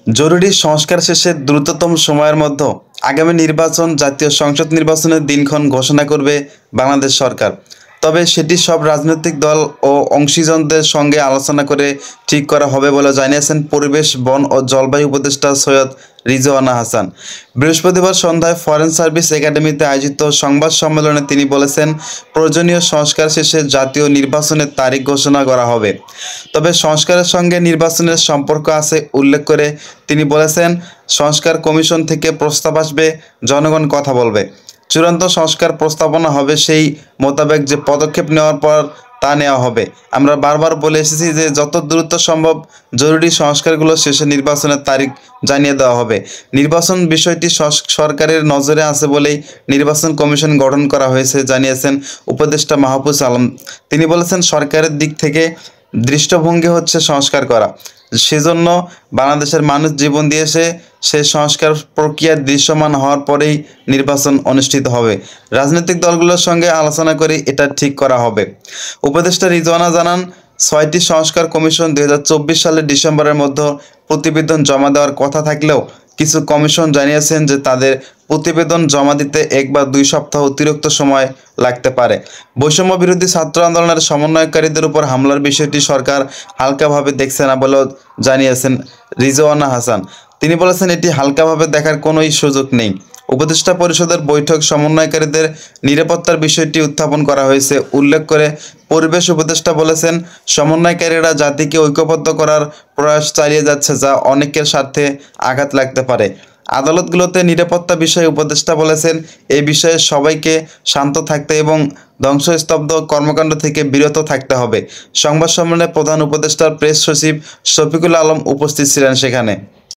জরুরি সংস্কার শেষে দ্রুততম সময়ের মধ্যে আগামী নির্বাচন জাতীয় সংসদ নির্বাচনের দিনক্ষণ ঘোষণা করবে বাংলাদেশ সরকার। তবে সেটি সব রাজনৈতিক দল ও অংশীজনদের সঙ্গে আলোচনা করে ঠিক করা হবে বলে জানিয়েছেন পরিবেশ, বন ও জলবায়ু উপদেষ্টা সৈয়দ রিজওয়ানা হাসান। বৃহস্পতিবার সন্ধ্যায় ফরেন সার্ভিস একাডেমিতে আয়োজিত সংবাদ সম্মেলনে তিনি বলেছেন, প্রয়োজনীয় সংস্কার শেষে জাতীয় নির্বাচনের তারিখ ঘোষণা করা হবে। তবে সংস্কারের সঙ্গে নির্বাচনের সম্পর্ক আছে উল্লেখ করে তিনি বলেছেন, সংস্কার কমিশন থেকে প্রস্তাব আসবে, জনগণ কথা বলবে। চূড়ান্ত সংস্কার প্রস্তাবনা হবে, সেই মোতাবেক যে পদক্ষেপ নেওয়ার পর তা নেওয়া হবে। আমরা বারবার বলে এসেছি যে যত দ্রুত সম্ভব জরুরি সংস্কারগুলো শেষে নির্বাচনের তারিখ জানিয়ে দেওয়া হবে। নির্বাচন বিষয়টি সরকারের নজরে আছে বলেই নির্বাচন কমিশন গঠন করা হয়েছে জানিয়েছেন উপদেষ্টা মাহফুজ আলম। তিনি বলেছেন, সরকারের দিক থেকে দৃষ্টিভঙ্গি হচ্ছে সংস্কার করা। সেজন্য বাংলাদেশের মানুষ জীবন দিয়েছে, সেই সংস্কার প্রক্রিয়া দৃশ্যমান হওয়ার পরেই নির্বাচন অনুষ্ঠিত হবে। রাজনৈতিক দলগুলোর সঙ্গে আলোচনা করে এটা ঠিক করা হবে। উপদেষ্টা রিজওয়ানা জানান, ৬টি সংস্কার কমিশন ২০২৪ সালের ডিসেম্বরের মধ্যে প্রতিবেদন জমা দেওয়ার কথা থাকলেও কিছু কমিশন জানিয়েছেন যে তাদের প্রতিবেদন জমা দিতে ১ বা ২ সপ্তাহ অতিরিক্ত সময় লাগতে পারে। বৈষম্য বিরোধী ছাত্র আন্দোলনের সমন্বয়কারীদের উপর হামলার বিষয়টি সরকার হালকাভাবে দেখছে না বলেও জানিয়েছেন রিজওয়ানা হাসান। তিনি বলেছেন, এটি হালকাভাবে দেখার কোনোই সুযোগ নেই। উপদেষ্টা পরিষদের বৈঠক সমন্বয়কারীদের নিরাপত্তার বিষয়টি উত্থাপন করা হয়েছে উল্লেখ করে পরিবেশ উপদেষ্টা বলেছেন, সমন্বয়কারীরা জাতিকে ঐক্যবদ্ধ করার প্রয়াস চালিয়ে যাচ্ছে, যা অনেকের স্বার্থে আঘাত লাগতে পারে। আদালতগুলোতে নিরাপত্তা বিষয়ে উপদেষ্টা বলেছেন, এই বিষয়ে সবাইকে শান্ত থাকতে এবং ধ্বংসস্তব্ধ কর্মকাণ্ড থেকে বিরত থাকতে হবে। সংবাদ সম্মেলনে প্রধান উপদেষ্টার প্রেস সচিব শফিকুল আলম উপস্থিত ছিলেন সেখানে।